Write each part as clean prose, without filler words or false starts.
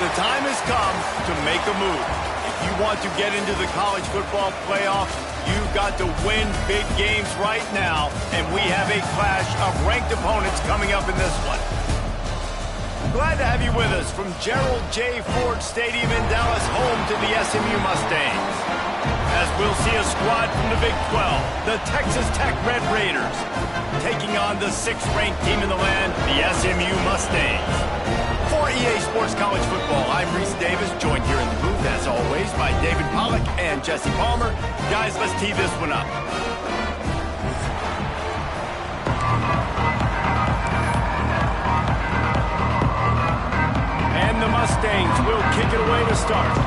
The time has come to make a move. If you want to get into the college football playoff, you've got to win big games right now, and we have a clash of ranked opponents coming up in this one. Glad to have you with us from Gerald J. Ford Stadium in Dallas, home to the SMU Mustangs. As we'll see a squad from the Big 12, the Texas Tech Red Raiders, taking on the 6th-ranked team in the land, the SMU Mustangs. For EA Sports College Football, I'm Reese Davis, joined here in the booth, as always, by David Pollack and Jesse Palmer. Guys, let's tee this one up. And the Mustangs will kick it away to start.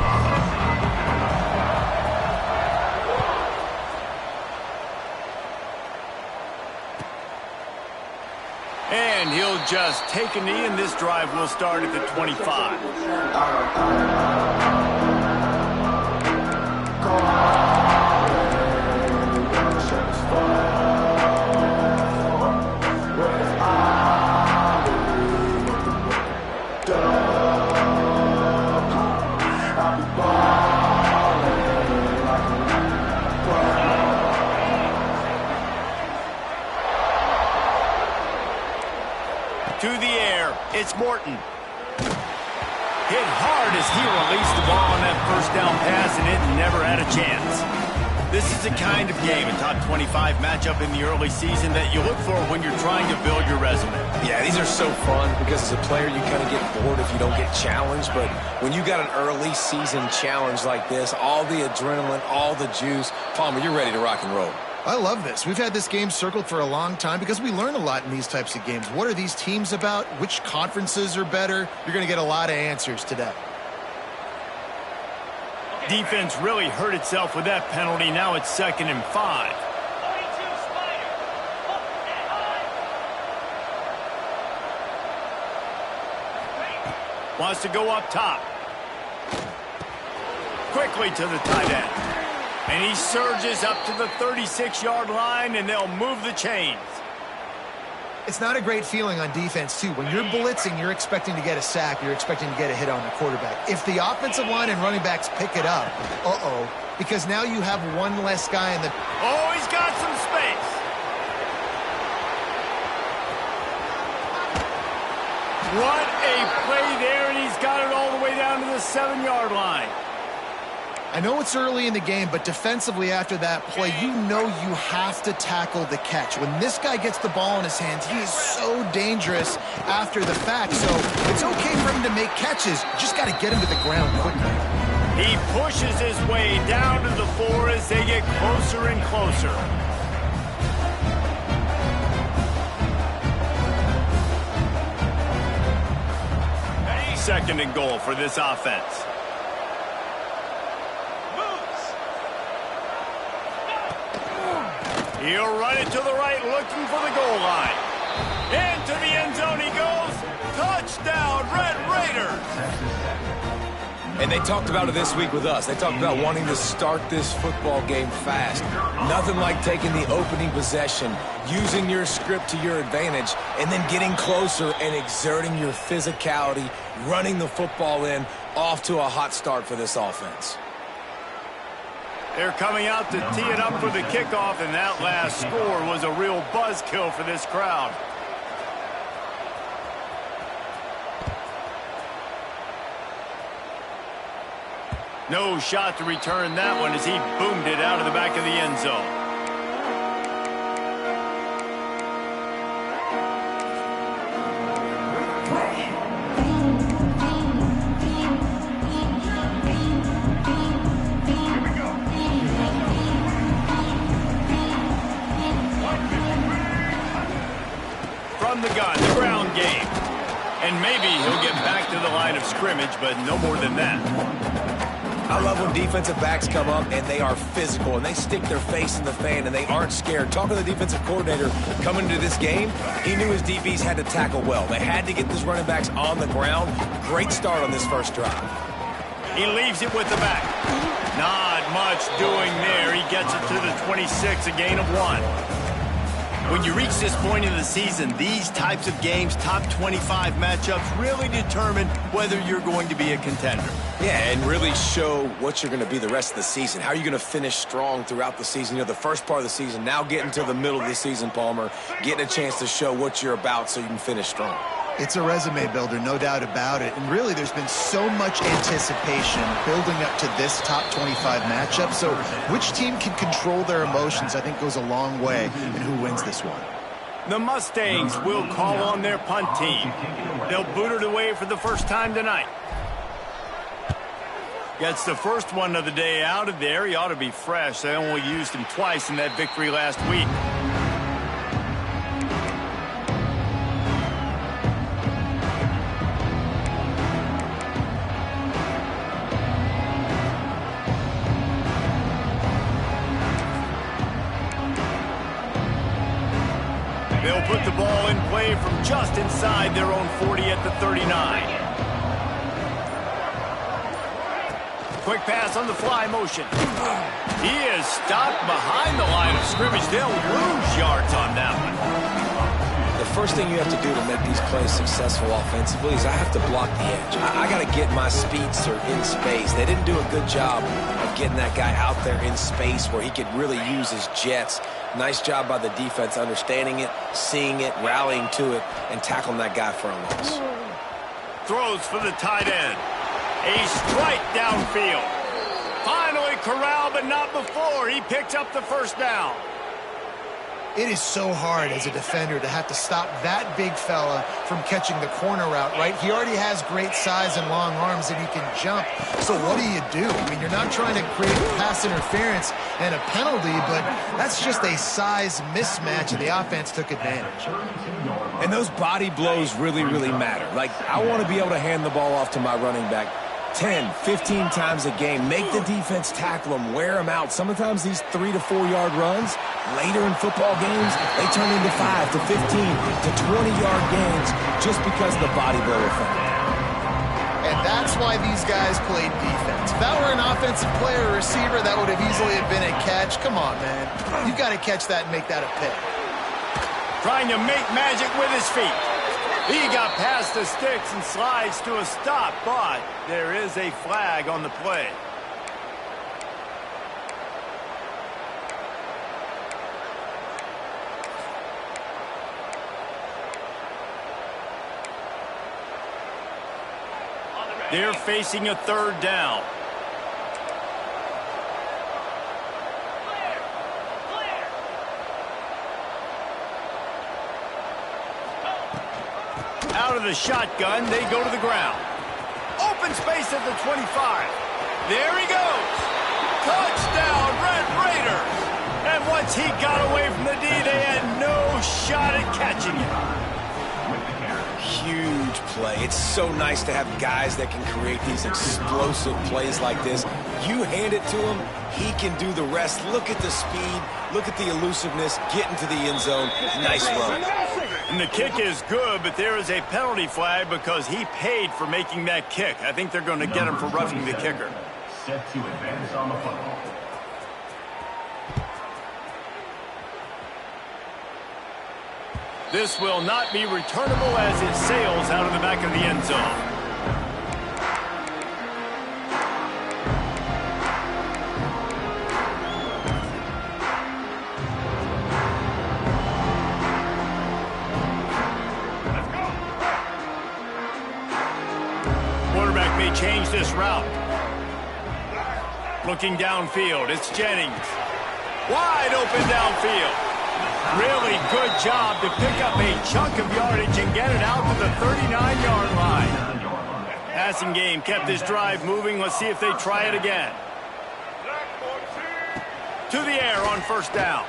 And he'll just take a knee, and this drive will start at the 25. To the air, it's Morton. Hit hard as he released the ball on that first down pass, and it never had a chance. This is the kind of game, a top 25 matchup in the early season, that you look for when you're trying to build your resume. Yeah, these are so fun because as a player, you kind of get bored if you don't get challenged. But when you got an early season challenge like this, all the adrenaline, all the juice, Palmer, you're ready to rock and roll. I love this. We've had this game circled for a long time because we learn a lot in these types of games. What are these teams about? Which conferences are better? You're going to get a lot of answers today. Defense really hurt itself with that penalty. Now it's 2nd and 5. Wants to go up top. Quickly to the tight end. And he surges up to the 36-yard line, and they'll move the chains. It's not a great feeling on defense, too. When you're blitzing, you're expecting to get a sack. You're expecting to get a hit on the quarterback. If the offensive line and running backs pick it up, because now you have one less guy in the... Oh, he's got some space. What a play there, and he's got it all the way down to the 7-yard line. I know it's early in the game, but defensively after that play, you know you have to tackle the catch. When this guy gets the ball in his hands, he is so dangerous after the fact. So it's okay for him to make catches. You just got to get him to the ground quickly. He pushes his way down to the floor as they get closer and closer. Second and goal for this offense. He'll run it to the right, looking for the goal line. Into the end zone he goes. Touchdown, Red Raiders! And they talked about it this week with us. They talked about wanting to start this football game fast. Nothing like taking the opening possession, using your script to your advantage, and then getting closer and exerting your physicality, running the football in, off to a hot start for this offense. They're coming out to tee it up for the kickoff, and that last score was a real buzzkill for this crowd. No shot to return that one as he boomed it out of the back of the end zone. The gun, the ground game. And maybe he'll get back to the line of scrimmage, but no more than that. I love when defensive backs come up and they are physical and they stick their face in the fan and they aren't scared. Talking to the defensive coordinator coming into this game, he knew his DBs had to tackle well. They had to get these running backs on the ground. Great start on this first drive. He leaves it with the back. Not much doing there. He gets it to the 26, a gain of 1. When you reach this point in the season, these types of games, top 25 matchups, really determine whether you're going to be a contender. Yeah, and really show what you're going to be the rest of the season. How are you going to finish strong throughout the season? You know, the first part of the season, now getting to the middle of the season, Palmer, getting a chance to show what you're about so you can finish strong. It's a resume builder, no doubt about it. And really, there's been so much anticipation building up to this top 25 matchup. So which team can control their emotions, I think, goes a long way in who wins this one. The Mustangs will call on their punt team. They'll boot it away for the first time tonight. Gets the first one of the day out of there. He ought to be fresh. They only used him twice in that victory last week. They'll put the ball in play from just inside their own 40 at the 39. Quick pass on the fly motion. He is stopped behind the line of scrimmage. They'll lose yards on that one. The first thing you have to do to make these plays successful offensively is I have to block the edge. I got to get my speedster in space. They didn't do a good job of getting that guy out there in space where he could really use his jets. Nice job by the defense understanding it, seeing it, rallying to it, and tackling that guy for a loss. Throws for the tight end. A strike downfield. Finally corralled, but not before. He picked up the first down. It is so hard as a defender to have to stop that big fella from catching the corner route, right? He already has great size and long arms, and he can jump. So what do? I mean, you're not trying to create pass interference and a penalty, but that's just a size mismatch, and the offense took advantage. And those body blows really, really matter. Like, I want to be able to hand the ball off to my running back 10, 15 times a game. Make the defense tackle them, wear them out. Sometimes these 3 to 4 yard runs, later in football games, they turn into 5 to 15 to 20 yard gains just because of the body blow effect. And that's why these guys played defense. If that were an offensive player or receiver, that would have easily have been a catch. Come on, man. You've got to catch that and make that a pick. Trying to make magic with his feet. He got past the sticks and slides to a stop, but there is a flag on the play. They're facing a third down. Out of the shotgun, they go to the ground. Open space at the 25. There he goes. Touchdown, Red Raiders. And once he got away from the D, they had no shot at catching him. Huge play. It's so nice to have guys that can create these explosive plays like this. You hand it to him, he can do the rest. Look at the speed. Look at the elusiveness. Get into the end zone. Nice run. And the kick is good, but there is a penalty flag because he paid for making that kick. I think they're going to get him for roughing the kicker. Set to advance on the football. This will not be returnable as it sails out of the back of the end zone. Quarterback may change this route. Looking downfield, it's Jennings. Wide open downfield. Really good job to pick up a chunk of yardage and get it out to the 39-yard line. Passing game kept this drive moving. Let's see if they try it again. To the air on first down.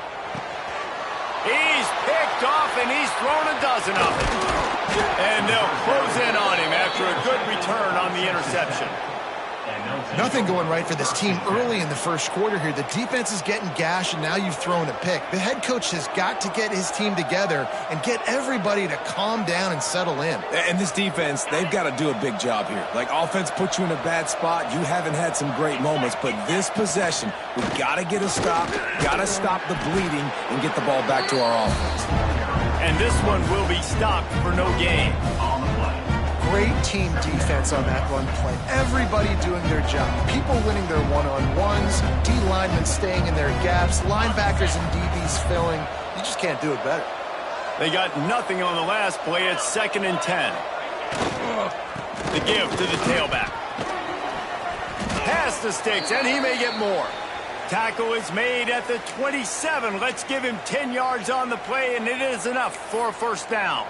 He's picked off and he's thrown a dozen of it. And they'll close in on him after a good return on the interception. Nothing going right for this team early in the first quarter here. The defense is getting gashed, and now you've thrown a pick. The head coach has got to get his team together and get everybody to calm down and settle in. And this defense, they've got to do a big job here. Like, offense put you in a bad spot. You haven't had some great moments, but this possession, we've got to get a stop, got to stop the bleeding, and get the ball back to our offense. And this one will be stopped for no gain. Great team defense on that run play. Everybody doing their job. People winning their one-on-ones, D linemen staying in their gaps, linebackers and DBs filling. You just can't do it better. They got nothing on the last play. It's 2nd and 10. The give to the tailback. Pass the sticks, and he may get more. Tackle is made at the 27. Let's give him 10 yards on the play, and it is enough for a first down.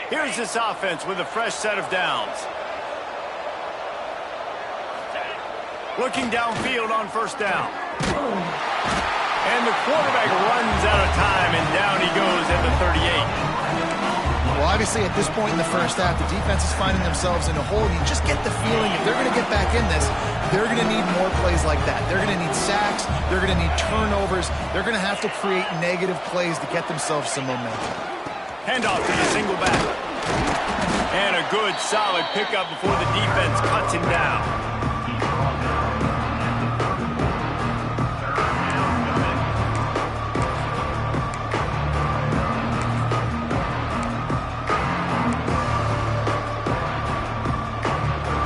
Here's this offense with a fresh set of downs. Looking downfield on first down. And the quarterback runs out of time, and down he goes at the 38. Well, obviously, at this point in the first half, the defense is finding themselves in a hole. You just get the feeling if they're going to get back in this, they're going to need more plays like that. They're going to need sacks. They're going to need turnovers. They're going to have to create negative plays to get themselves some momentum. Handoff to the single back. And a good, solid pickup before the defense cuts him down.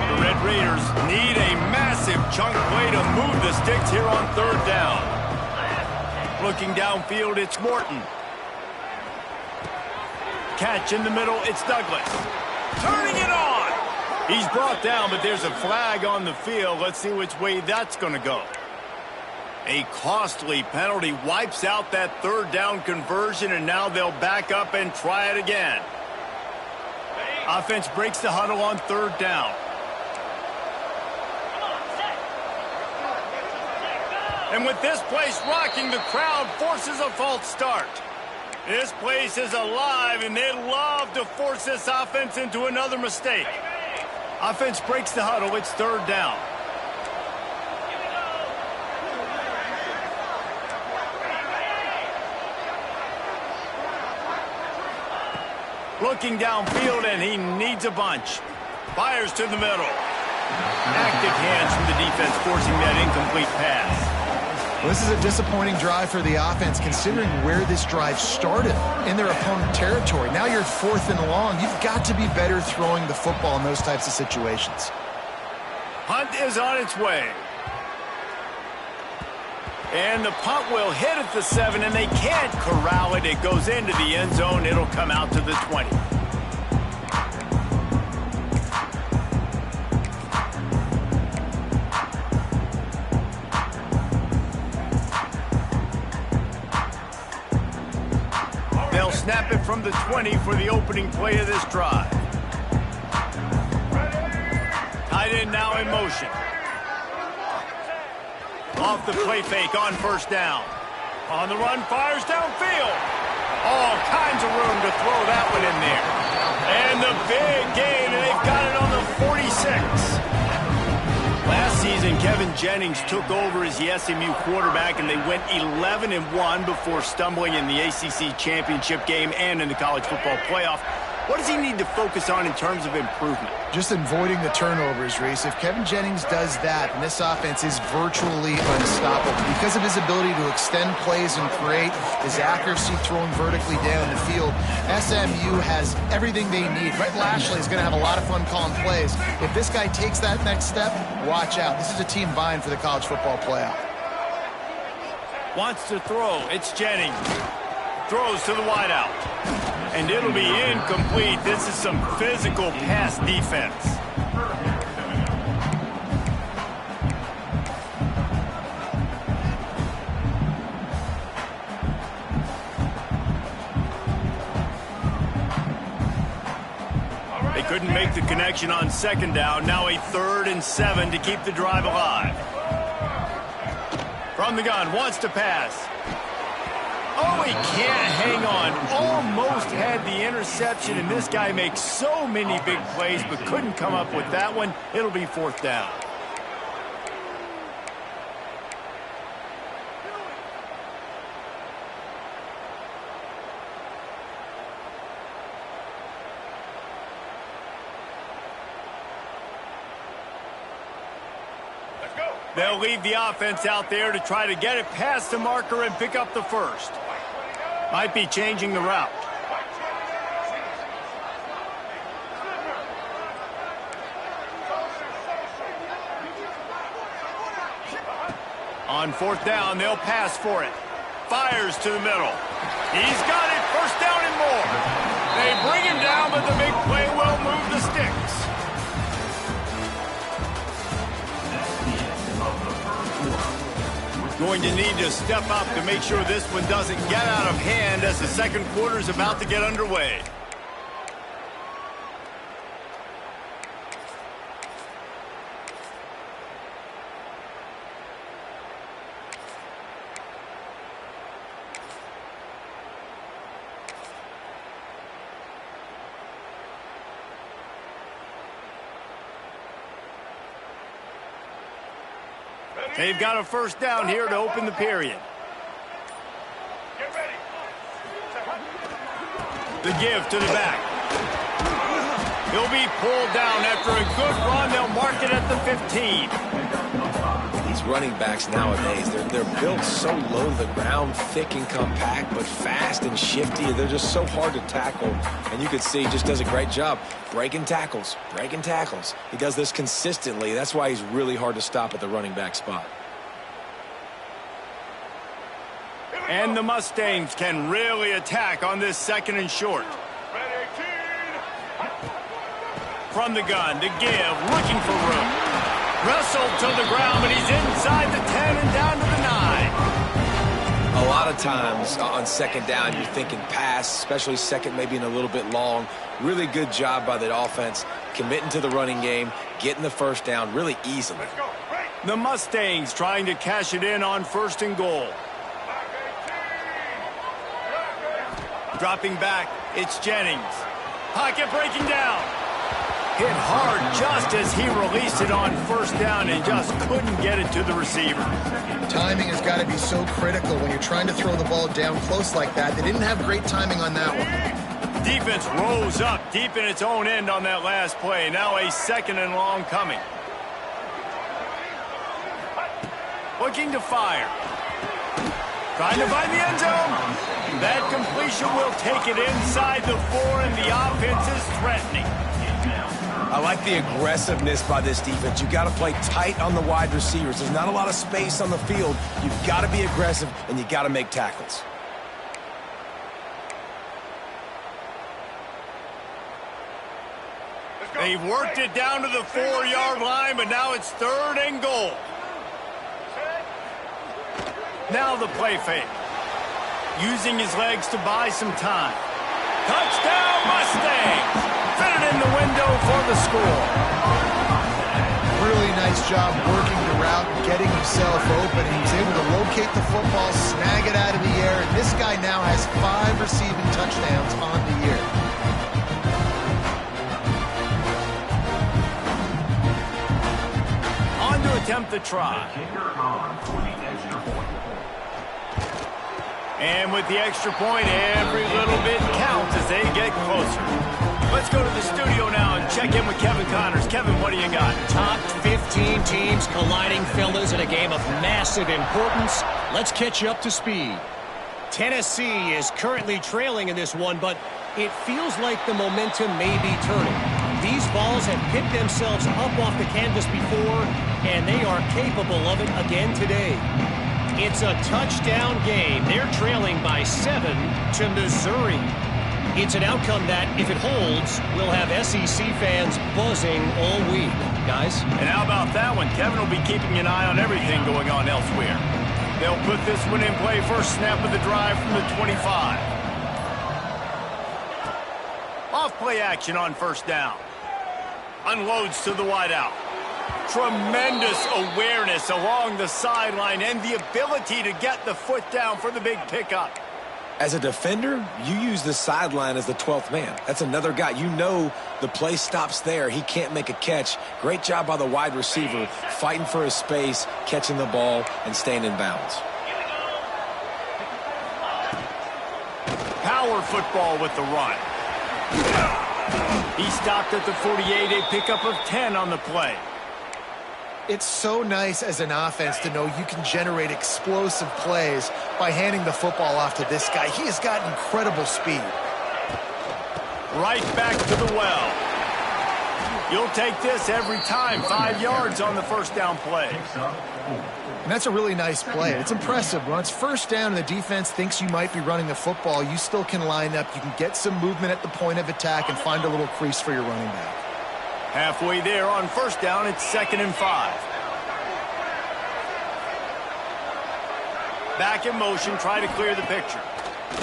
The Red Raiders need a massive chunk play to move the sticks here on 3rd down. Looking downfield, it's Morton. Catch in the middle, it's Douglas. Turning it on! He's brought down, but there's a flag on the field. Let's see which way that's going to go. A costly penalty wipes out that 3rd down conversion, and now they'll back up and try it again. Offense breaks the huddle on 3rd down. And with this place rocking, the crowd forces a false start. This place is alive, and they love to force this offense into another mistake. Offense breaks the huddle. It's 3rd down. Looking downfield, and he needs a bunch. Fires to the middle. Active hands from the defense forcing that incomplete pass. Well, this is a disappointing drive for the offense, considering where this drive started in their opponent territory. Now you're 4th and long. You've got to be better throwing the football in those types of situations. Punt is on its way. And the punt will hit at the 7, and they can't corral it. It goes into the end zone. It'll come out to the 20. Snap it from the 20 for the opening play of this drive. Tight end now in motion. Off the play fake on 1st down. On the run, fires downfield. All kinds of room to throw that one in there. And the big gain, and they've got it on the 46. Last season, Kevin Jennings took over as the SMU quarterback, and they went 11-1 before stumbling in the ACC championship game and in the college football playoff. What does he need to focus on in terms of improvement? Just avoiding the turnovers, Reese. If Kevin Jennings does that, and this offense is virtually unstoppable because of his ability to extend plays and create, his accuracy throwing vertically down the field, SMU has everything they need. Brett Lashley is going to have a lot of fun calling plays. If this guy takes that next step, watch out. This is a team vying for the college football playoff. Wants to throw. It's Jennings. Throws to the wideout. And it'll be incomplete. This is some physical pass defense. They couldn't make the connection on 2nd down. Now a 3rd and 7 to keep the drive alive. From the gun, wants to pass. Oh, really can't hang on. Almost had the interception, and this guy makes so many big plays, but couldn't come up with that one. It'll be 4th down. They'll leave the offense out there to try to get it past the marker and pick up the first. Might be changing the route. On 4th down, they'll pass for it. Fires to the middle. He's got it. 1st down and more. They bring him down, but the big play will move the sticks. Going to need to step up to make sure this one doesn't get out of hand as the second quarter is about to get underway. They've got a 1st down here to open the period. The give to the back. He'll be pulled down after a good run. They'll mark it at the 15. These running backs nowadays, they're built so low to the ground, thick and compact, but fast and shifty. They're just so hard to tackle. And you can see he just does a great job breaking tackles, breaking tackles. He does this consistently. That's why he's really hard to stop at the running back spot. And the Mustangs can really attack on this 2nd and short. From the gun to give, looking for room. Wrestled to the ground, but he's inside the 10 and down to the 9. A lot of times on 2nd down, you're thinking pass, especially 2nd, maybe in a little bit long. Really good job by the offense, committing to the running game, getting the 1st down really easily. The Mustangs trying to cash it in on 1st and goal. Dropping back, it's Jennings. Pocket breaking down. Hit hard just as he released it on 1st down and just couldn't get it to the receiver. Timing has got to be so critical when you're trying to throw the ball down close like that. They didn't have great timing on that one. Defense rose up deep in its own end on that last play. Now a 2nd and long coming. Looking to fire. Trying to find the end zone. That completion will take it inside the 4, and the offense is threatening. I like the aggressiveness by this defense. You got to play tight on the wide receivers. There's not a lot of space on the field. You've got to be aggressive, and you got to make tackles. They've worked it down to the 4-yard line, but now it's 3rd and goal. Now the play fake. Using his legs to buy some time. Touchdown, Mustangs! Fitted in the window for the score. Really nice job working the route, getting himself open. He was able to locate the football, snag it out of the air, and this guy now has 5 receiving touchdowns on the year. On to attempt the try. And with the extra point, every little bit counts as they get closer. Let's go to the studio now and check in with Kevin Connors. Kevin, what do you got? Top 15 teams colliding, fellas, in a game of massive importance. Let's catch you up to speed. Tennessee is currently trailing in this one, but it feels like the momentum may be turning. These balls have picked themselves up off the canvas before, and they are capable of it again today. It's a touchdown game. They're trailing by 7 to Missouri. It's an outcome that, if it holds, will have SEC fans buzzing all week. Guys? And how about that one? Kevin will be keeping an eye on everything going on elsewhere. They'll put this one in play first snap of the drive from the 25. Off play action on 1st down. Unloads to the wideout. Tremendous awareness along the sideline and the ability to get the foot down for the big pickup. As a defender, you use the sideline as the 12th man. That's another guy. You know the play stops there. He can't make a catch. Great job by the wide receiver, fighting for his space, catching the ball, and staying in bounds. Power football with the run. He stopped at the 48, a pickup of 10 on the play. It's so nice as an offense to know you can generate explosive plays by handing the football off to this guy. He has got incredible speed. Right back to the well. You'll take this every time. 5 yards on the first down play. And that's a really nice play. It's impressive. When it's first down and the defense thinks you might be running the football, you still can line up. You can get some movement at the point of attack and find a little crease for your running back. Halfway there on first down, it's 2nd and 5. Back in motion, try to clear the picture.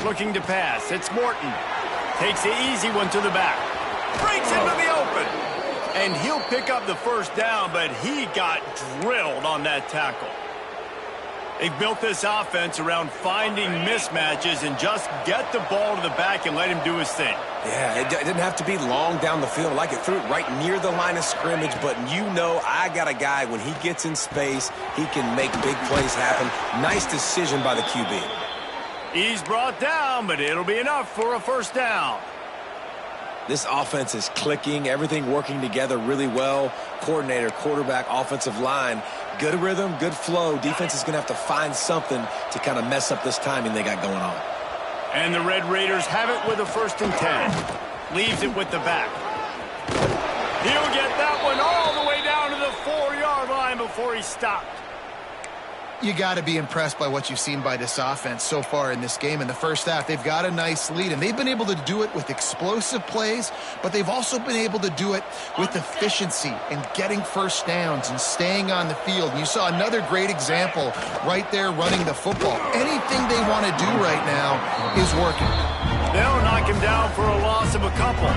Looking to pass, it's Morton. Takes the easy one to the back. Breaks into the open. And he'll pick up the first down, but he got drilled on that tackle. They've built this offense around finding mismatches and just get the ball to the back and let him do his thing. Yeah, it didn't have to be long down the field. I like it, threw it right near the line of scrimmage, but you know I got a guy, when he gets in space, he can make big plays happen. Nice decision by the QB. He's brought down, but it'll be enough for a first down. This offense is clicking, everything working together really well. Coordinator, quarterback, offensive line, good rhythm, good flow. Defense is going to have to find something to kind of mess up this timing they got going on. And the Red Raiders have it with a 1st and 10. Leaves it with the back. He'll get that one all the way down to the 4-yard line before he stopped. You got to be impressed by what you've seen by this offense so far in this game. In the first half, they've got a nice lead, and they've been able to do it with explosive plays, but they've also been able to do it with efficiency and getting first downs and staying on the field. And you saw another great example right there running the football. Anything they want to do right now is working. They'll knock him down for a loss of a couple.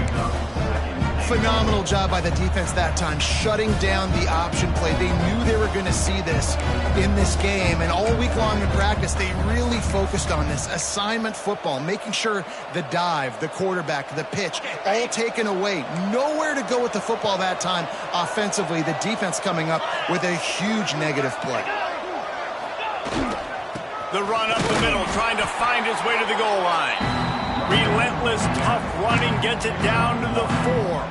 Phenomenal job by the defense that time, shutting down the option play. They knew they were going to see this in this game, and all week long in practice, they really focused on this assignment football, making sure the dive, the quarterback, the pitch, all taken away. Nowhere to go with the football that time offensively. The defense coming up with a huge negative play. The run up the middle, trying to find his way to the goal line. Relentless, tough running gets it down to the 4.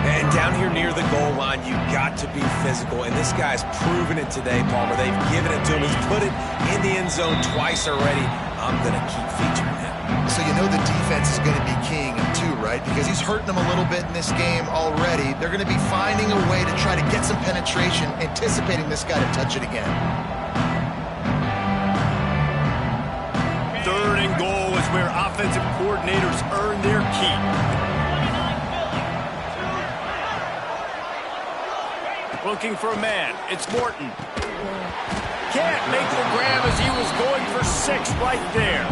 And down here near the goal line, you got to be physical. And this guy's proven it today, Palmer. They've given it to him. He's put it in the end zone twice already. I'm going to keep featuring him. So you know the defense is going to be keying him too, right? Because he's hurting them a little bit in this game already. They're going to be finding a way to try to get some penetration, anticipating this guy to touch it again. 3rd and goal is where offensive coordinators earn their keep. Looking for a man. It's Morton. Can't make the grab as he was going for 6 right there.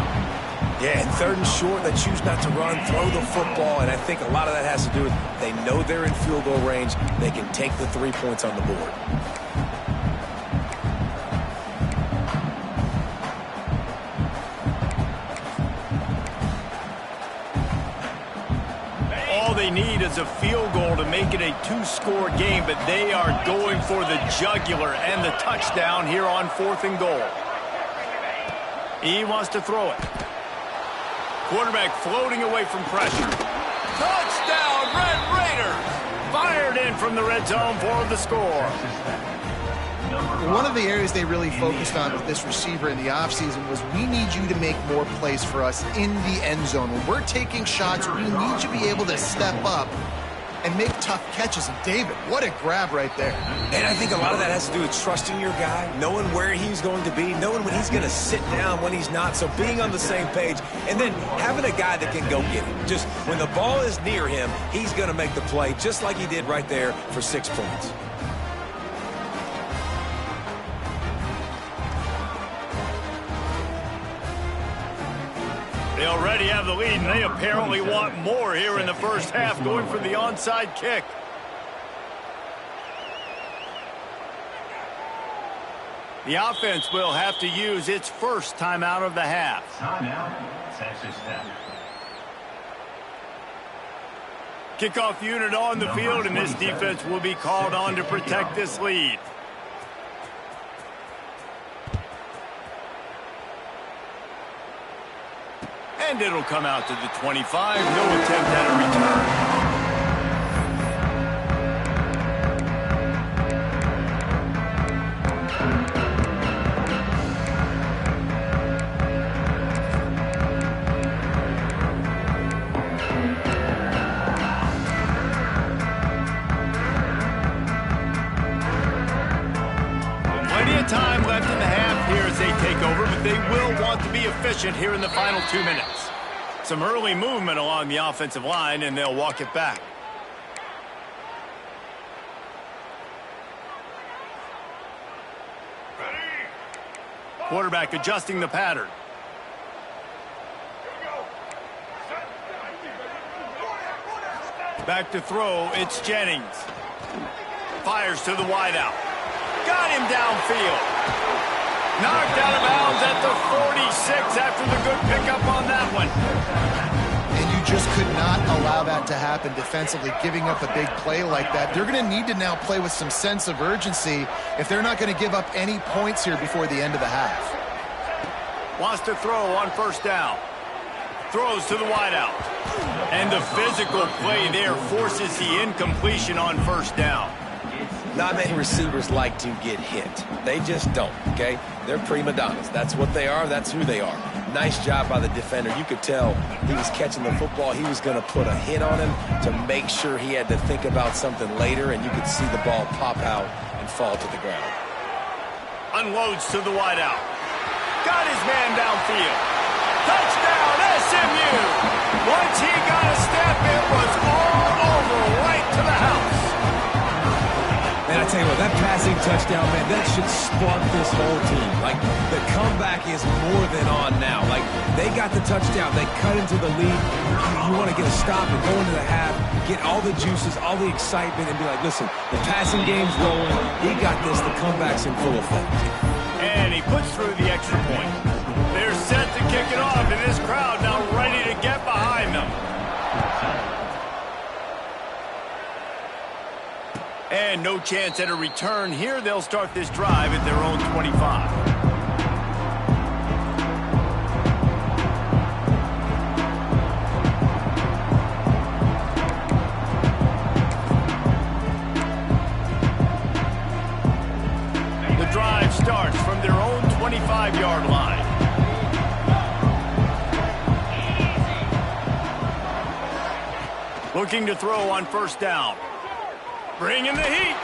Yeah, and 3rd and short, they choose not to run, throw the football, and I think a lot of that has to do with they know they're in field goal range. They can take the 3 points on the board. All they need is a field goal to make it a 2-score game, but they are going for the jugular and the touchdown here on 4th and goal. He wants to throw it. Quarterback floating away from pressure. Touchdown, Red Raiders! Fired in from the red zone for the score. One of the areas they really focused on with this receiver in the offseason was we need you to make more plays for us in the end zone. When we're taking shots, we need you to be able to step up and make tough catches. And David, what a grab right there. And I think a lot of that has to do with trusting your guy, knowing where he's going to be, knowing when he's going to sit down, when he's not. So being on the same page, and then having a guy that can go get it. Just when the ball is near him, he's going to make the play, just like he did right there for 6 points. They already have the lead, and they apparently want more here in the first half, going for the onside kick. The offense will have to use its first timeout of the half. Timeout, Texas Tech. Kickoff unit on the field, and this defense will be called on to protect this lead. And it'll come out to the 25. No attempt at a return. Time left in the half here as they take over, but they will want to be efficient here in the final 2 minutes. Some early movement along the offensive line, and they'll walk it back. Quarterback adjusting the pattern. Back to throw, it's Jennings. Fires to the wideout. Got him downfield. Knocked out of bounds at the 46 after the good pickup on that one. And you just could not allow that to happen defensively, giving up a big play like that. They're going to need to now play with some sense of urgency if they're not going to give up any points here before the end of the half. Wants to throw on first down. Throws to the wideout. And the physical play there forces the incompletion on first down. Not many receivers like to get hit. They just don't, okay? They're prima donnas. That's what they are. That's who they are. Nice job by the defender. You could tell he was catching the football. He was going to put a hit on him to make sure he had to think about something later, and you could see the ball pop out and fall to the ground. Unloads to the wideout. Got his man downfield. Touchdown, SMU! Once he got a step, it was all over right to the house. Man, I tell you what, that passing touchdown, man, that should spark this whole team. Like, the comeback is more than on now. Like, they got the touchdown. They cut into the lead. You want to get a stop and go into the half, get all the juices, all the excitement, and be like, listen, the passing game's rolling. He got this. The comeback's in full effect. And he puts through the extra point. They're set to kick it off, and this crowd now ready to get behind them. And no chance at a return here. They'll start this drive at their own 25. The drive starts from their own 25-yard line. Looking to throw on first down. Bringing the heat.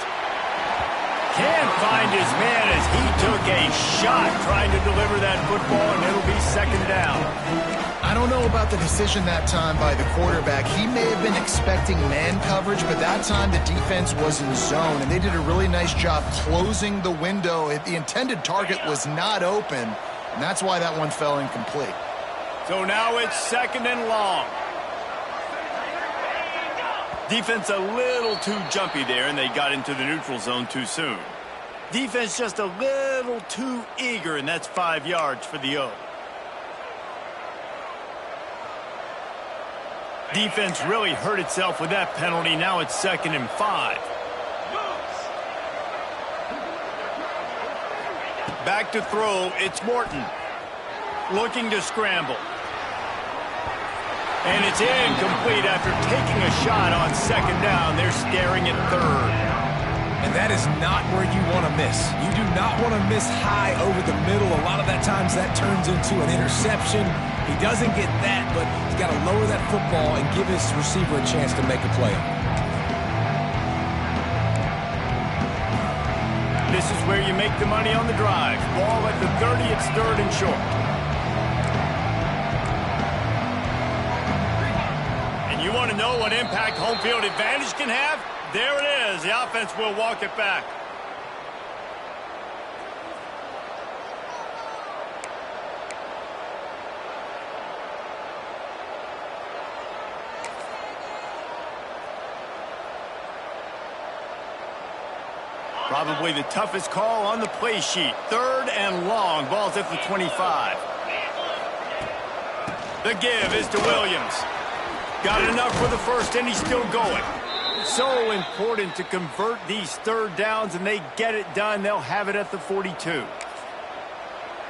Can't find his man as he took a shot trying to deliver that football, and it'll be second down. I don't know about the decision that time by the quarterback. He may have been expecting man coverage, but that time the defense was in zone, and they did a really nice job closing the window. The intended target was not open, and that's why that one fell incomplete. So now it's second and long. Defense a little too jumpy there, and they got into the neutral zone too soon. Defense just a little too eager, and that's 5 yards for the O. Defense really hurt itself with that penalty. Now it's second and 5. Back to throw, it's Morton. Looking to scramble. And it's incomplete after taking a shot on second down. They're staring at third. And that is not where you want to miss. You do not want to miss high over the middle. A lot of that times that turns into an interception. He doesn't get that, but he's got to lower that football and give his receiver a chance to make a play. This is where you make the money on the drive. Ball at the 30, it's third and short. You want to know what impact home field advantage can have? There it is. The offense will walk it back. Probably the toughest call on the play sheet. 3rd and long. Ball's at the 25. The give is to Williams. Got enough for the first, and he's still going. So important to convert these 3rd downs, and they get it done. They'll have it at the 42.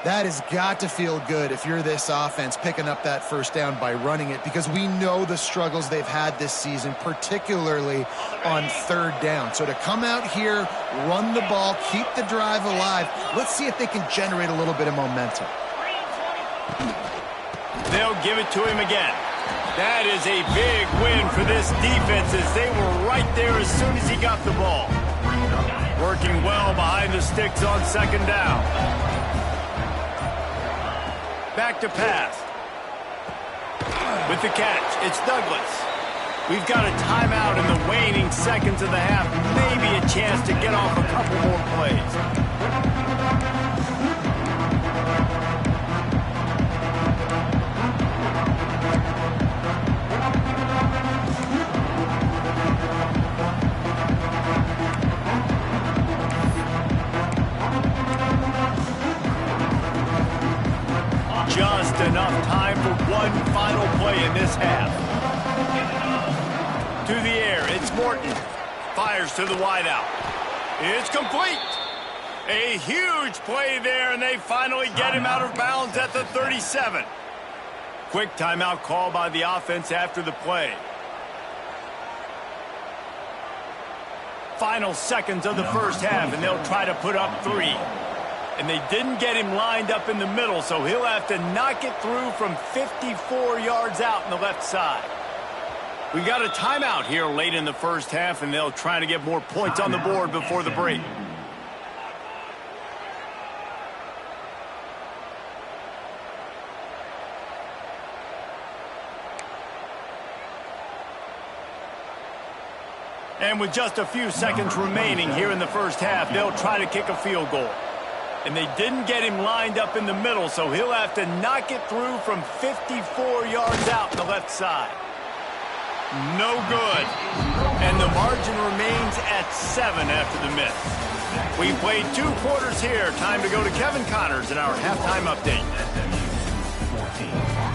That has got to feel good if you're this offense picking up that 1st down by running it, because we know the struggles they've had this season, particularly on 3rd down. So to come out here, run the ball, keep the drive alive, let's see if they can generate a little bit of momentum. They'll give it to him again. That is a big win for this defense, as they were right there as soon as he got the ball. Working well behind the sticks on 2nd down. Back to pass. With the catch, it's Douglas. We've got a timeout in the waning seconds of the half. Maybe a chance to get off a couple more plays. Just enough time for one final play in this half. To the air, it's Morton. Fires to the wideout. It's complete. A huge play there, and they finally get him out of bounds at the 37. Quick timeout call by the offense after the play. Final seconds of the first half, and they'll try to put up 3. And they didn't get him lined up in the middle, so he'll have to knock it through from 54 yards out on the left side. We got a timeout here late in the first half, and they'll try to get more points on the board before the break. And with just a few seconds remaining here in the first half, they'll try to kick a field goal. And they didn't get him lined up in the middle, so he'll have to knock it through from 54 yards out on the left side. No good. And the margin remains at 7 after the miss. We played 2 quarters here. Time to go to Kevin Connors in our halftime update. SMU 14.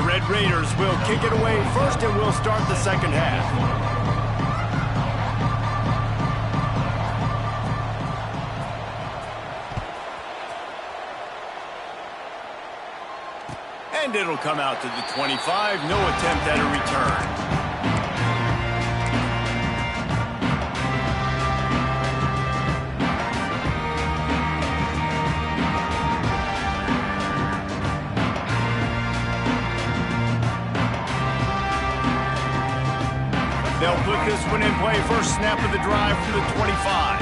Red Raiders will kick it away first, and we'll start the second half. And it'll come out to the 25. No attempt at a return. They'll put this one in play. First snap of the drive from the 25.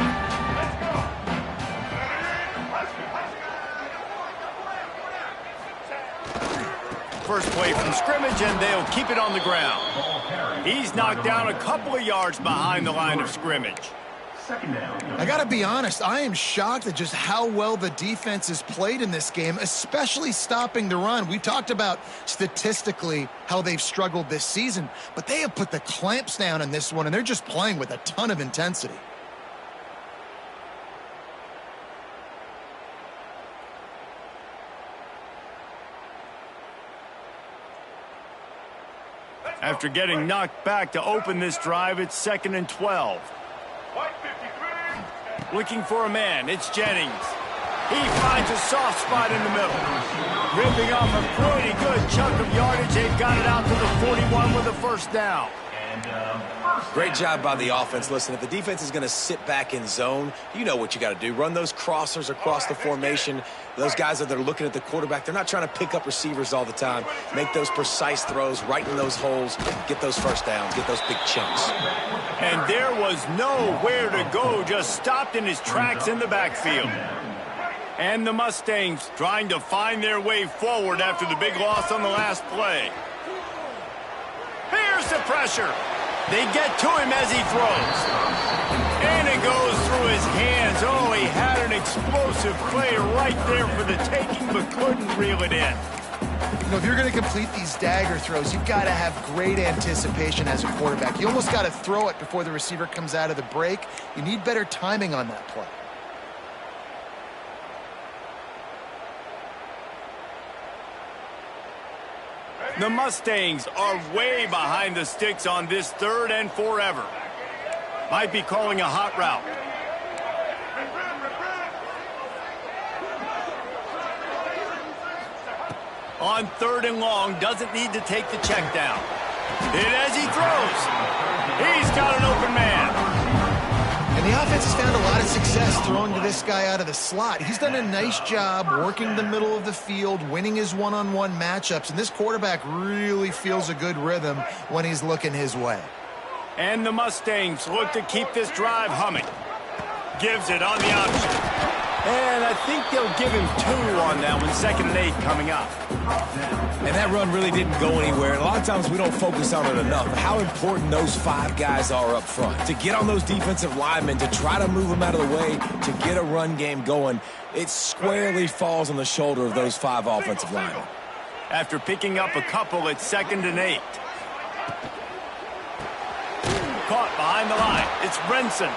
First play from scrimmage, and they'll keep it on the ground. He's knocked down a couple of yards behind the line of scrimmage. I got to be honest, I am shocked at just how well the defense has played in this game, especially stopping the run. We've talked about statistically how they've struggled this season, but they have put the clamps down in this one, and they're just playing with a ton of intensity. After getting knocked back to open this drive, it's 2nd and 12. Looking for a man, it's Jennings. He finds a soft spot in the middle. Ripping off a pretty good chunk of yardage. They've got it out to the 41 with a first down. Great job by the offense. Listen, if the defense is going to sit back in zone, you know what you got to do. Run those crossers across the formation. Those guys that are looking at the quarterback, they're not trying to pick up receivers all the time. Make those precise throws, right in those holes, get those first downs, get those big chunks. And there was nowhere to go, just stopped in his tracks in the backfield. And the Mustangs trying to find their way forward after the big loss on the last play. Here's the pressure. They get to him as he throws. And it goes through his hands. Oh, he had an an explosive play right there for the taking, but couldn't reel it in. You know, if you're going to complete these dagger throws, you've got to have great anticipation as a quarterback. You almost got to throw it before the receiver comes out of the break. You need better timing on that play. The Mustangs are way behind the sticks on this 3rd and forever. Might be calling a hot route. On 3rd and long, doesn't need to take the check down. Hit as he throws. He's got an open man. And the offense has found a lot of success throwing to this guy out of the slot. He's done a nice job working the middle of the field, winning his one-on-one matchups, and this quarterback really feels a good rhythm when he's looking his way. And the Mustangs look to keep this drive humming. Gives it on the option. And I think they'll give him 2 on that one, 2nd and 8 coming up. And that run really didn't go anywhere. And a lot of times we don't focus on it enough. How important those 5 guys are up front. To get on those defensive linemen, to try to move them out of the way, to get a run game going, it squarely falls on the shoulder of those 5 offensive linemen. After picking up a couple at 2nd and 8. Caught behind the line. It's Brinson.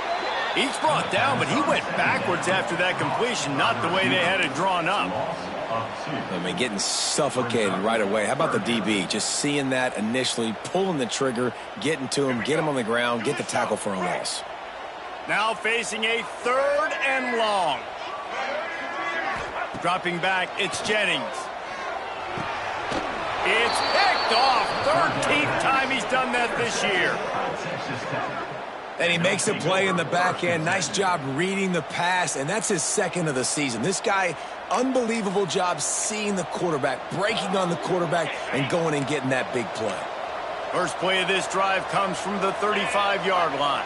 He's brought down, but he went backwards after that completion, not the way they had it drawn up. I mean, getting suffocated right away. How about the DB? Just seeing that initially, pulling the trigger, getting to him, get him on the ground, get the tackle for a loss. Now facing a 3rd and long. Dropping back, it's Jennings. It's picked off. 13th time he's done that this year. And he makes a play in the back end. Nice job reading the pass, and that's his 2nd of the season. This guy, unbelievable job seeing the quarterback, breaking on the quarterback, and going and getting that big play. First play of this drive comes from the 35-yard line.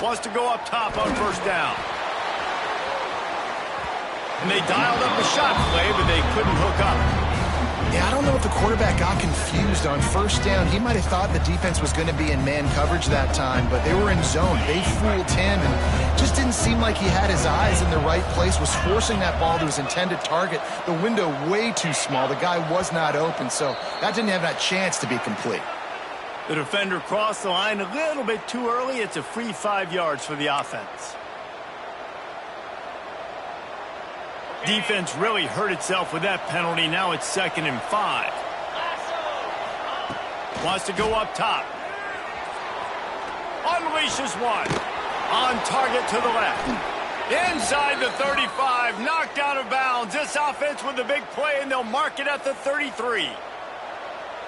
Wants to go up top on 1st down. And they dialed up the shot play, but they couldn't hook up. Yeah, I don't know if the quarterback got confused on 1st down. He might have thought the defense was going to be in man coverage that time, but they were in zone. They fooled him, and just didn't seem like he had his eyes in the right place, was forcing that ball to his intended target. The window way too small. The guy was not open, so that didn't have that chance to be complete. The defender crossed the line a little bit too early. It's a free 5 yards for the offense. Defense really hurt itself with that penalty. Now it's 2nd and 5. Wants to go up top. Unleashes one. On target to the left. Inside the 35. Knocked out of bounds. This offense with a big play, and they'll mark it at the 33.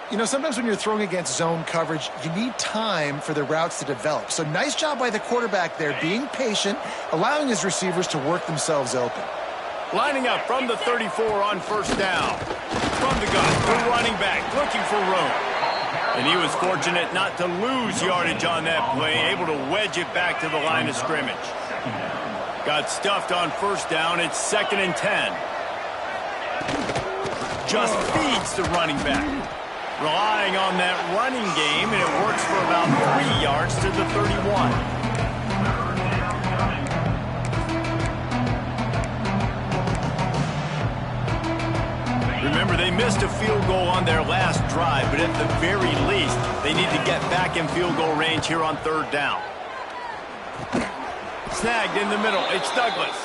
You know, sometimes when you're throwing against zone coverage, you need time for the routes to develop. So nice job by the quarterback there, being patient, allowing his receivers to work themselves open. Lining up from the 34 on 1st down. From the gun, the running back, looking for room. And he was fortunate not to lose yardage on that play, able to wedge it back to the line of scrimmage. Got stuffed on 1st down. It's 2nd and 10. Just feeds the running back. Relying on that running game, and it works for about 3 yards to the 31. Remember, they missed a field goal on their last drive, but at the very least, they need to get back in field goal range here on 3rd down. Snagged in the middle, it's Douglas.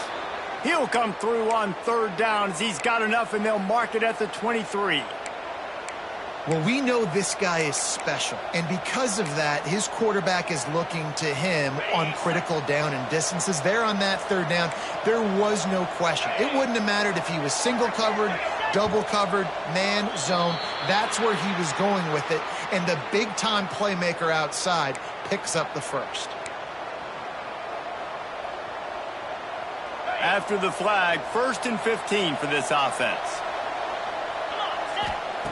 He'll come through on 3rd down as he's got enough, and they'll mark it at the 23. Well, we know this guy is special, and because of that, his quarterback is looking to him on critical down and distances. There on that 3rd down, there was no question. It wouldn't have mattered if he was single covered, double covered, man, zone. That's where he was going with it, and the big-time playmaker outside picks up the 1st. After the flag, 1st and 15 for this offense.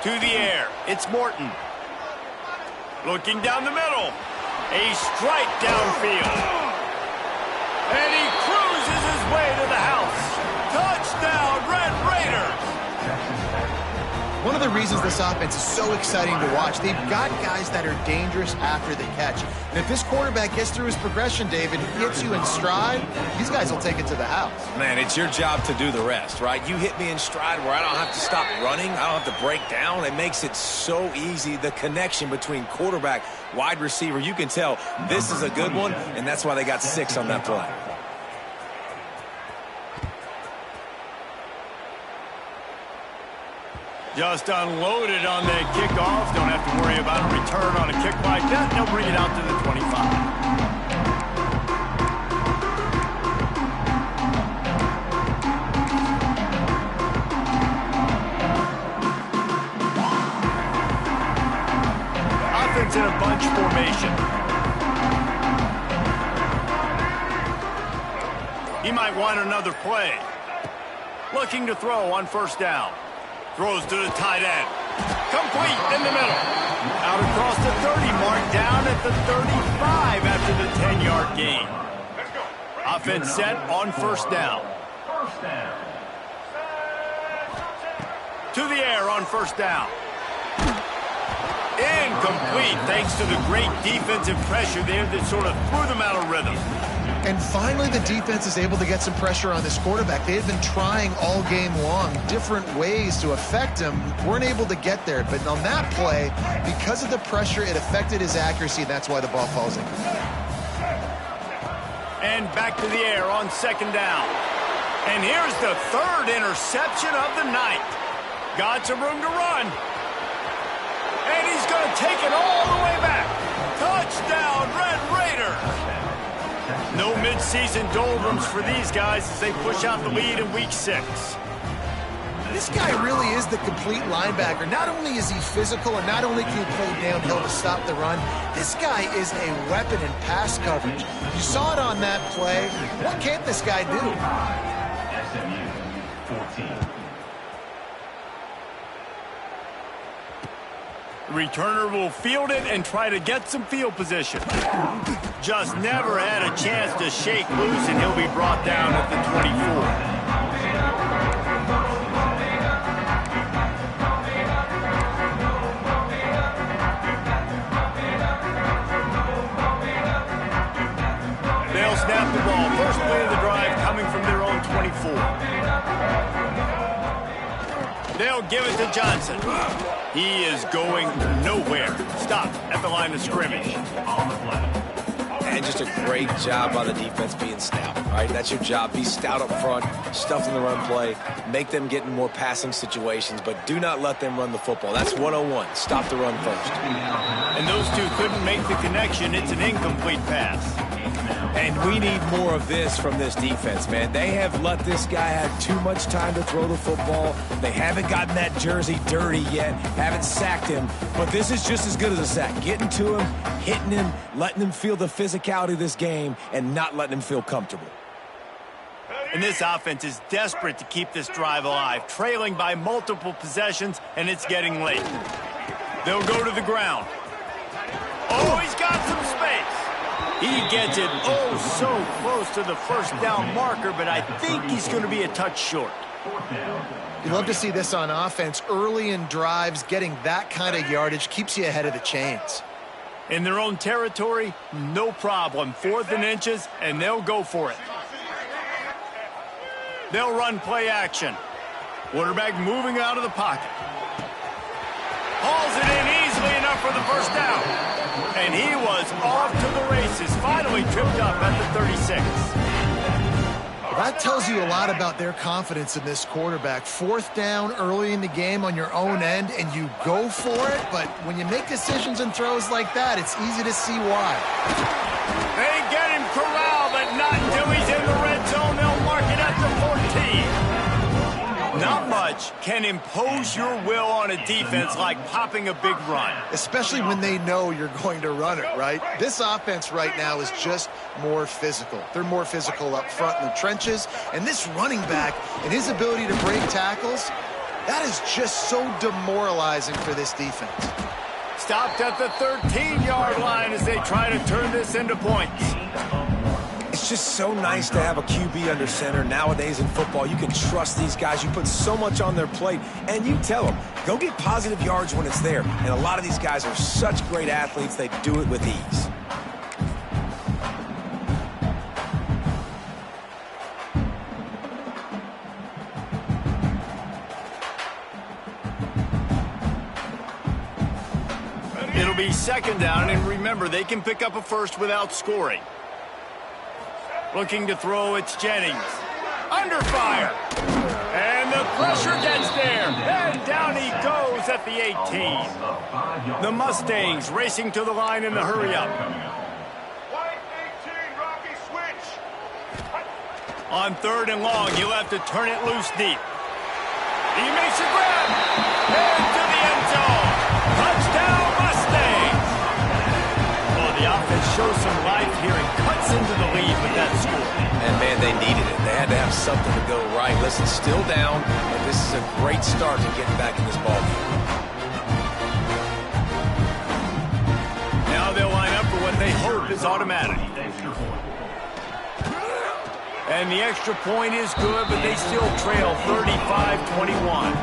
To the air, it's Morton. Looking down the middle. A strike downfield. And he cruises his way to the house. the reasons this offense is so exciting to watch. They've got guys that are dangerous after the catch. And if this quarterback gets through his progression, David, he hits you in stride, these guys will take it to the house. Man, it's your job to do the rest, right? You hit me in stride where I don't have to stop running. I don't have to break down. It makes it so easy. The connection between quarterback, wide receiver, you can tell this is a good one, and that's why they got 6 on that play. Just unloaded on that kickoff. Don't have to worry about a return on a kick like that. They'll bring it out to the 25. Offense in a bunch formation. He might want another play. Looking to throw on first down. Throws to the tight end. Complete in the middle. Out across the 30 mark, down at the 35 after the 10-yard gain. Offense set on first down. To the air on first down. Incomplete thanks to the great defensive pressure there that sort of threw them out of rhythm. And finally, the defense is able to get some pressure on this quarterback. They had been trying all game long different ways to affect him. Weren't able to get there. But on that play, because of the pressure, it affected his accuracy. That's why the ball falls in. And back to the air on second down. And here's the 3rd interception of the night. Got some room to run. And he's going to take it all the way back. Touchdown, Red Raiders. No midseason doldrums for these guys as they push out the lead in week 6. This guy really is the complete linebacker. Not only is he physical and not only can he play downhill to stop the run, this guy is a weapon in pass coverage. You saw it on that play. What can't this guy do? SMU 14. The returner will field it and try to get some field position. Just never had a chance to shake loose, and he'll be brought down at the 24. They'll snap the ball. First play of the drive coming from their own 24. They'll give it to Johnson. He is going nowhere. Stop at the line of scrimmage. And just a great job by the defense being stout, right? That's your job. Be stout up front, stuff in the run play, make them get in more passing situations, but do not let them run the football. That's 101. Stop the run first. And those two couldn't make the connection. It's an incomplete pass. And we need more of this from this defense, man. They have let this guy have too much time to throw the football. They haven't gotten that jersey dirty yet, haven't sacked him. But this is just as good as a sack. Getting to him, hitting him, letting him feel the physicality of this game, and not letting him feel comfortable. And this offense is desperate to keep this drive alive, trailing by multiple possessions, and it's getting late. They'll go to the ground. Oh, he's got some space. He gets it so close to the first down marker, but I think he's going to be a touch short. You love to see this on offense. Early in drives, getting that kind of yardage keeps you ahead of the chains. In their own territory, no problem. 4th and inches, and they'll go for it. They'll run play action. Quarterback moving out of the pocket. Hauls it in easily enough for the first down. And he was off to the races, finally tripped up at the 36. That tells you a lot about their confidence in this quarterback. 4th down early in the game on your own end, and you go for it. But when you make decisions and throws like that, it's easy to see why. They get him corralled, but not until he's in the red zone. They'll mark it at the 14. Not much can impose your will on a defense like popping a big run. Especially when they know you're going to run it, right? This offense right now is just more physical. They're more physical up front in the trenches. And this running back and his ability to break tackles, that is just so demoralizing for this defense. Stopped at the 13-yard line as they try to turn this into points. It's just so nice to have a QB under center. Nowadays in football, you can trust these guys. You put so much on their plate, and you tell them, go get positive yards when it's there. And a lot of these guys are such great athletes, they do it with ease. It'll be second down, and remember, they can pick up a first without scoring. Looking to throw, it's Jennings. Under fire. And the pressure gets there. And down he goes at the 18. The Mustangs racing to the line in the hurry-up. On 3rd and long, you'll have to turn it loose deep. He makes a grab. Into the end zone. Touchdown, Mustangs. Well, the offense shows some life here and cuts into the lead with that score. And, man, they needed it. They had to have something to go right. Listen, still down, but this is a great start to getting back in this ballgame. Now they'll line up for what they hope is automatic. And the extra point is good, but they still trail 35-21.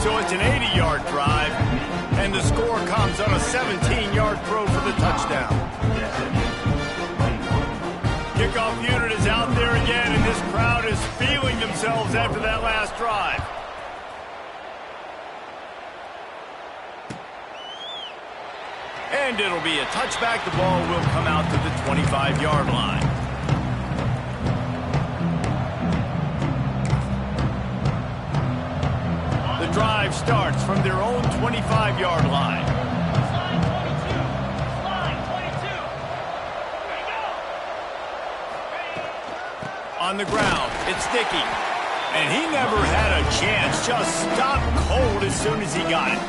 So it's an 80-yard drive, and the score comes on a 17-yard throw for the touchdown. Kickoff unit is out there again, and this crowd is feeling themselves after that last drive. And it'll be a touchback. The ball will come out to the 25-yard line. The drive starts from their own 25-yard line. On the ground, it's Dickey. And he never had a chance. Just stopped cold as soon as he got it.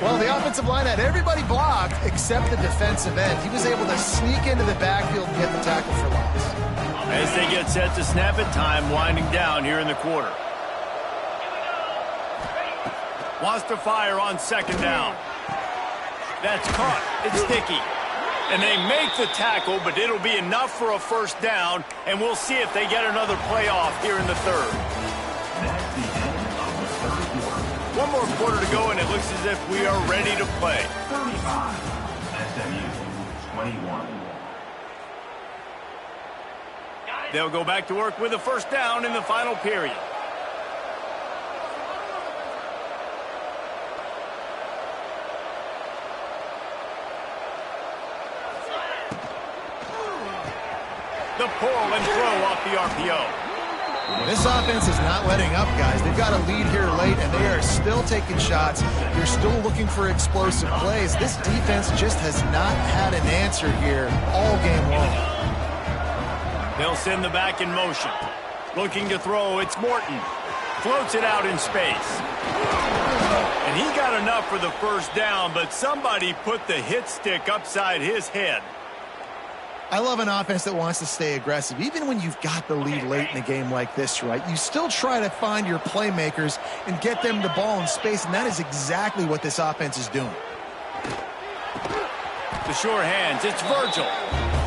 Well, the offensive line had everybody blocked except the defensive end. He was able to sneak into the backfield and get the tackle for loss. As they get set to snap it, time winding down here in the quarter. Wants to fire on 2nd down. That's caught. It's Dickey. And they make the tackle, but it'll be enough for a 1st down, and we'll see if they get another play off here in the 3rd. That's the end of the 3rd quarter. One more quarter to go, and it looks as if we are ready to play. 35, SMU 21. They'll go back to work with a 1st down in the final period. The pull and throw off the RPO. This offense is not letting up, guys. They've got a lead here late, and they are still taking shots. They're still looking for explosive plays. This defense just has not had an answer here all game long. They'll send the back in motion. Looking to throw, it's Morton. Floats it out in space. And he got enough for the 1st down, but somebody put the hit stick upside his head. I love an offense that wants to stay aggressive. Even when you've got the lead late in a game like this, right, you still try to find your playmakers and get them the ball in space, and that is exactly what this offense is doing. The sure hands, it's Virgil.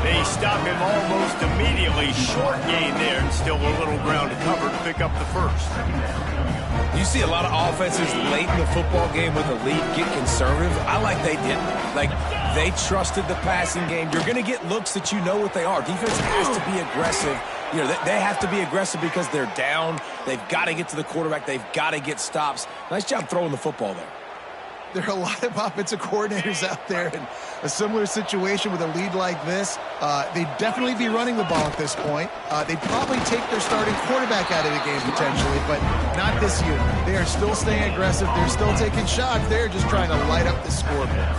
They stop him almost immediately. Short gain there, and still a little ground to cover to pick up the 1st. You see a lot of offenses late in the football game with a lead get conservative. I like they didn't. Like, they trusted the passing game. You're going to get looks that you know what they are. Defense has to be aggressive. You know, they have to be aggressive because they're down. They've got to get to the quarterback. They've got to get stops. Nice job throwing the football there. There are a lot of offensive coordinators out there in a similar situation with a lead like this. They'd definitely be running the ball at this point. They'd probably take their starting quarterback out of the game potentially, but not this year. They are still staying aggressive. They're still taking shots. They're just trying to light up the scoreboard.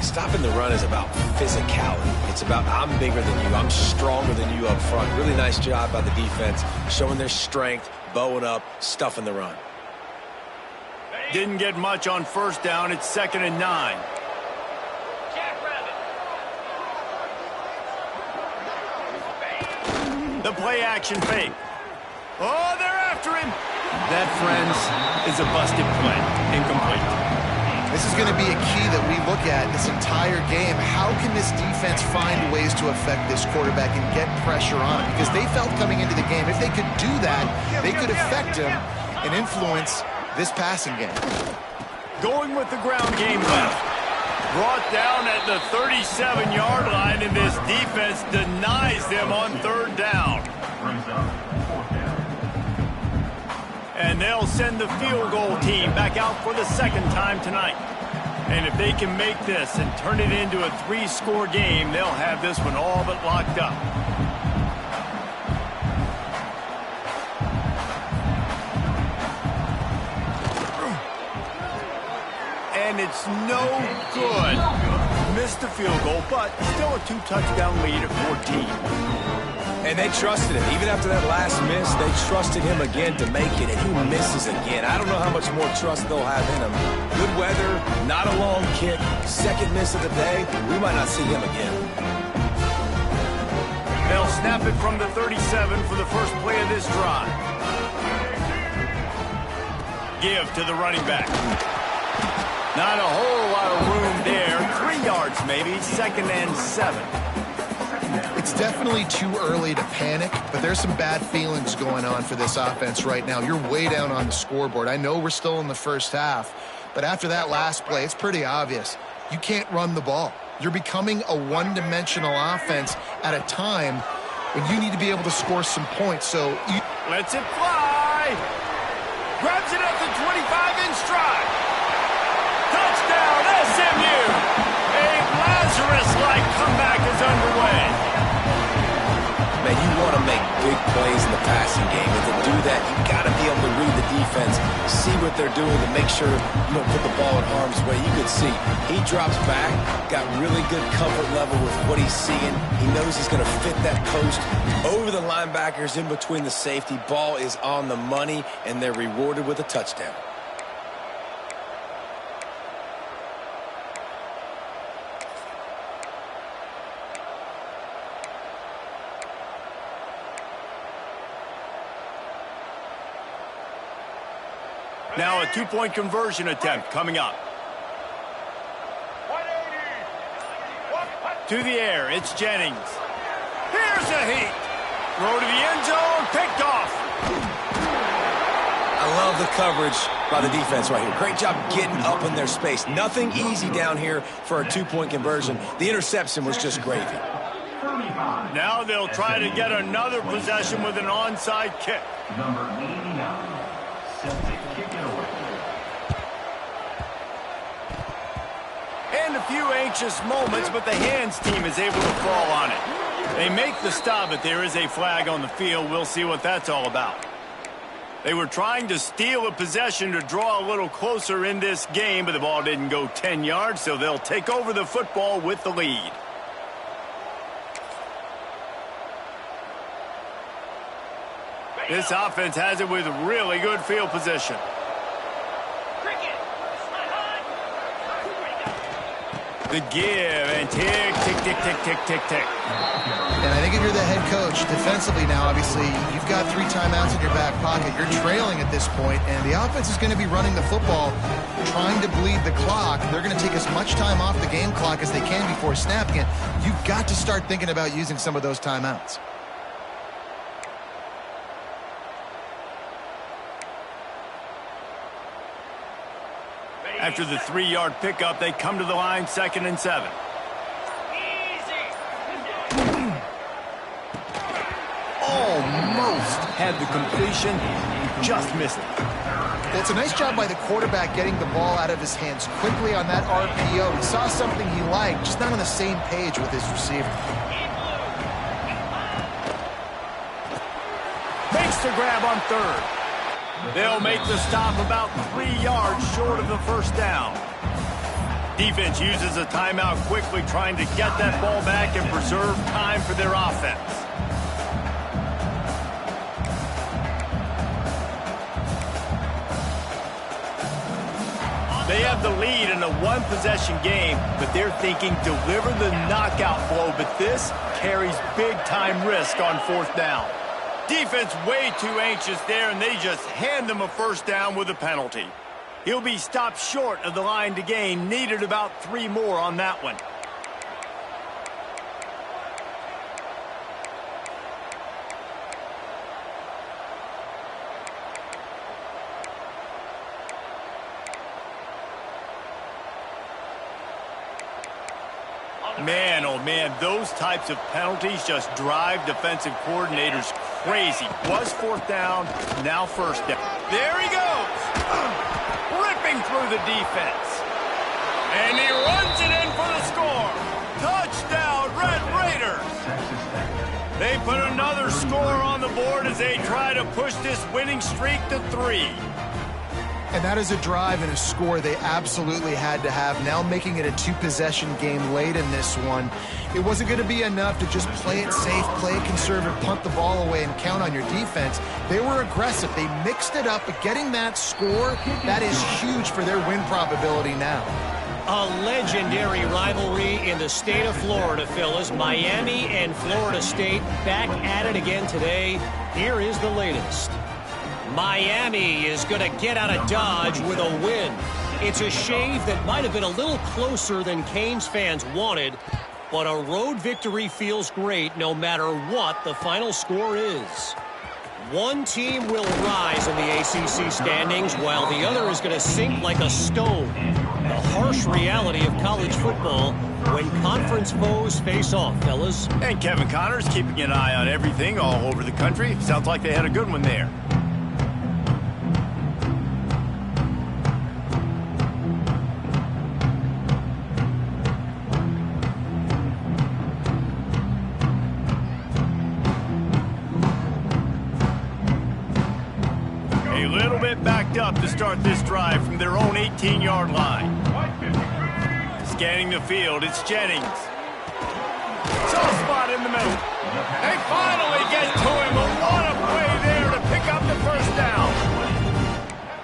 Stopping the run is about physicality. It's about I'm bigger than you. I'm stronger than you up front. Really nice job by the defense, showing their strength, bowing up, stuffing the run. Didn't get much on 1st down. It's 2nd and 9. The play action fake. Oh, they're after him. That, friends, is a busted play. Incomplete. This is going to be a key that we look at this entire game. How can this defense find ways to affect this quarterback and get pressure on him? Because they felt coming into the game, if they could do that, they could affect him and influence this passing game. Going with the ground game left. Brought down at the 37-yard line, and this defense denies them on third down. And they'll send the field goal team back out for the second time tonight. And if they can make this and turn it into a 3-score game, they'll have this one all but locked up. And it's no good. Missed the field goal, but still a 2-touchdown lead at 14. And they trusted him. Even after that last miss, they trusted him again to make it, and he misses again. I don't know how much more trust they'll have in him. Good weather, not a long kick, second miss of the day. We might not see him again. They'll snap it from the 37 for the first play of this drive. Give to the running back. Not a whole lot of room there. 3 yards maybe, 2nd and 7. It's definitely too early to panic, but there's some bad feelings going on for this offense right now. You're way down on the scoreboard. I know we're still in the first half, but after that last play, it's pretty obvious. You can't run the ball. You're becoming a one-dimensional offense at a time when you need to be able to score some points. So lets it fly. Grabs it at the 25 in stride. Touchdown, SMU. A Lazarus-like comeback is underway. Man, you want to make big plays in the passing game, and to do that, you got to be able to read the defense, see what they're doing to make sure you don't put the ball in harm's way. You can see he drops back, got really good comfort level with what he's seeing. He knows he's going to fit that post over the linebackers in between the safety. Ball is on the money, and they're rewarded with a touchdown. Now a 2-point conversion attempt coming up. To the air, it's Jennings. Here's a heat. Throw to the end zone, picked off. I love the coverage by the defense right here. Great job getting up in their space. Nothing easy down here for a 2-point conversion. The interception was just gravy. Now they'll try to get another possession with an onside kick. Number 89. And a few anxious moments, but the hands team is able to fall on it. They make the stop, but there is a flag on the field. We'll see what that's all about. They were trying to steal a possession to draw a little closer in this game, but the ball didn't go 10 yards, so they'll take over the football with the lead. This offense has it with really good field position. The give, and tick, tick, tick, tick, tick, tick, tick. And I think if you're the head coach, defensively now, obviously, you've got 3 timeouts in your back pocket. You're trailing at this point, and the offense is going to be running the football, trying to bleed the clock. They're going to take as much time off the game clock as they can before snapping it. You've got to start thinking about using some of those timeouts. After the 3-yard pickup, they come to the line, 2nd and 7. Almost had the completion, just missed it. Well, it's a nice job by the quarterback getting the ball out of his hands quickly on that RPO. He saw something he liked, just not on the same page with his receiver. Makes the grab on 3rd. They'll make the stop about 3 yards short of the first down. Defense uses a timeout quickly, trying to get that ball back and preserve time for their offense. They have the lead in a 1-possession game, but they're thinking deliver the knockout blow, but this carries big-time risk on 4th down. Defense way too anxious there, and they just hand them a first down with a penalty. He'll be stopped short of the line to gain. Needed about 3 more on that one. Man, oh man, those types of penalties just drive defensive coordinators crazy. Was 4th down, now 1st down. There he goes! Ripping through the defense. And he runs it in for the score. Touchdown, Red Raiders! They put another score on the board as they try to push this winning streak to 3. And that is a drive and a score they absolutely had to have. Now making it a 2-possession game late in this one. It wasn't going to be enough to just play it safe, play it conservative, punt the ball away, and count on your defense. They were aggressive. They mixed it up, but getting that score, that is huge for their win probability now. A legendary rivalry in the state of Florida, Phyllis. Miami and Florida State back at it again today. Here is the latest. Miami is going to get out of Dodge with a win. It's a shave that might have been a little closer than Canes fans wanted, but a road victory feels great no matter what the final score is. One team will rise in the ACC standings while the other is going to sink like a stone. The harsh reality of college football when conference foes face off, fellas. And Kevin Connors keeping an eye on everything all over the country. Sounds like they had a good one there. Backed up to start this drive from their own 18-yard line. Scanning the field, it's Jennings. Soft spot in the middle. They finally get to him, but what a play there to pick up the 1st down.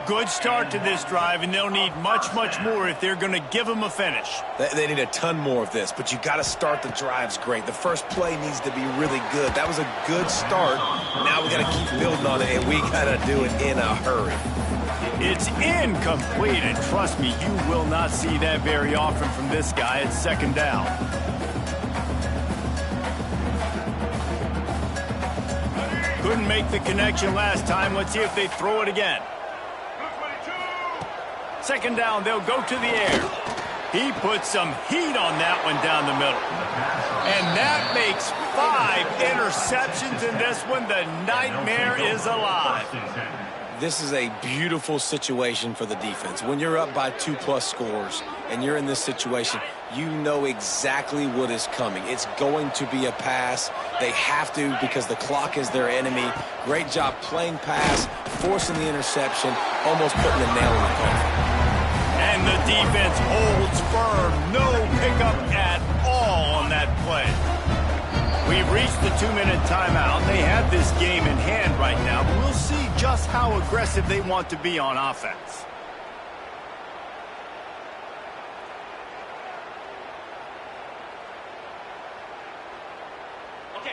Good start to this drive, and they'll need much, much more if they're going to give them a finish. They need a ton more of this, but you got to start the drives great. The first play needs to be really good. That was a good start. Now we got to keep building on it, and we got to do it in a hurry. It's incomplete, and trust me, you will not see that very often from this guy. It's 2nd down. Couldn't make the connection last time. Let's see if they throw it again. 2nd down, they'll go to the air. He puts some heat on that one down the middle. And that makes 5 interceptions in this one. The nightmare is alive. This is a beautiful situation for the defense. When you're up by 2+ scores and you're in this situation, you know exactly what is coming. It's going to be a pass. They have to because the clock is their enemy. Great job playing pass, forcing the interception, almost putting the nail in the coffin. And the defense holds firm. No pickup at all on that play. We've reached the 2-minute timeout. They have this game in hand right now, but we'll see just how aggressive they want to be on offense.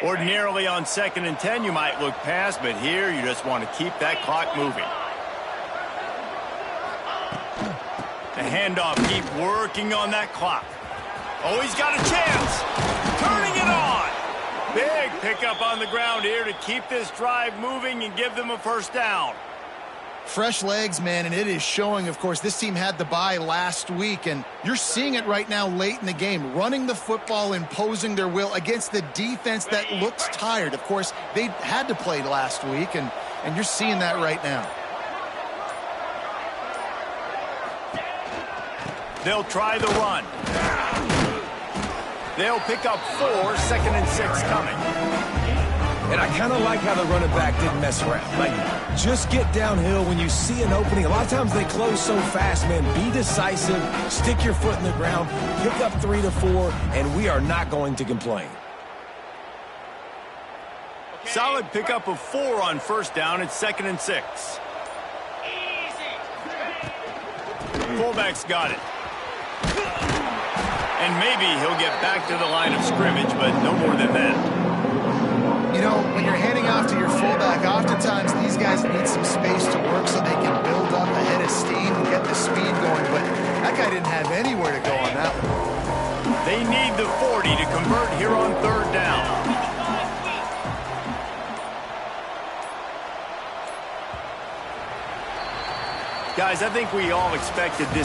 Ordinarily on 2nd and 10, you might look past, but here you just want to keep that clock moving. The handoff, keep working on that clock. Oh, he's got a chance. Turning it on. Big pickup on the ground here to keep this drive moving and give them a 1st down. Fresh legs, man, and it is showing. Of course, this team had the bye last week, and you're seeing it right now late in the game. Running the football, imposing their will against the defense that looks tired. Of course, they had to play last week, and you're seeing that right now. They'll try the run. They'll pick up 4, 2nd and 6 coming. And I kind of like how the running back didn't mess around. Like, just get downhill when you see an opening. A lot of times they close so fast, man. Be decisive, stick your foot in the ground, pick up 3 to 4, and we are not going to complain. Solid pickup of 4 on 1st down. It's 2nd and 6. Fullback's got it. And maybe he'll get back to the line of scrimmage, but no more than that. You know, when you're handing off to your fullback, oftentimes these guys need some space to work so they can build up a head of steam and get the have anywhere to go on that one. They need the 40 to convert here on third down. Guys, I think we all expected this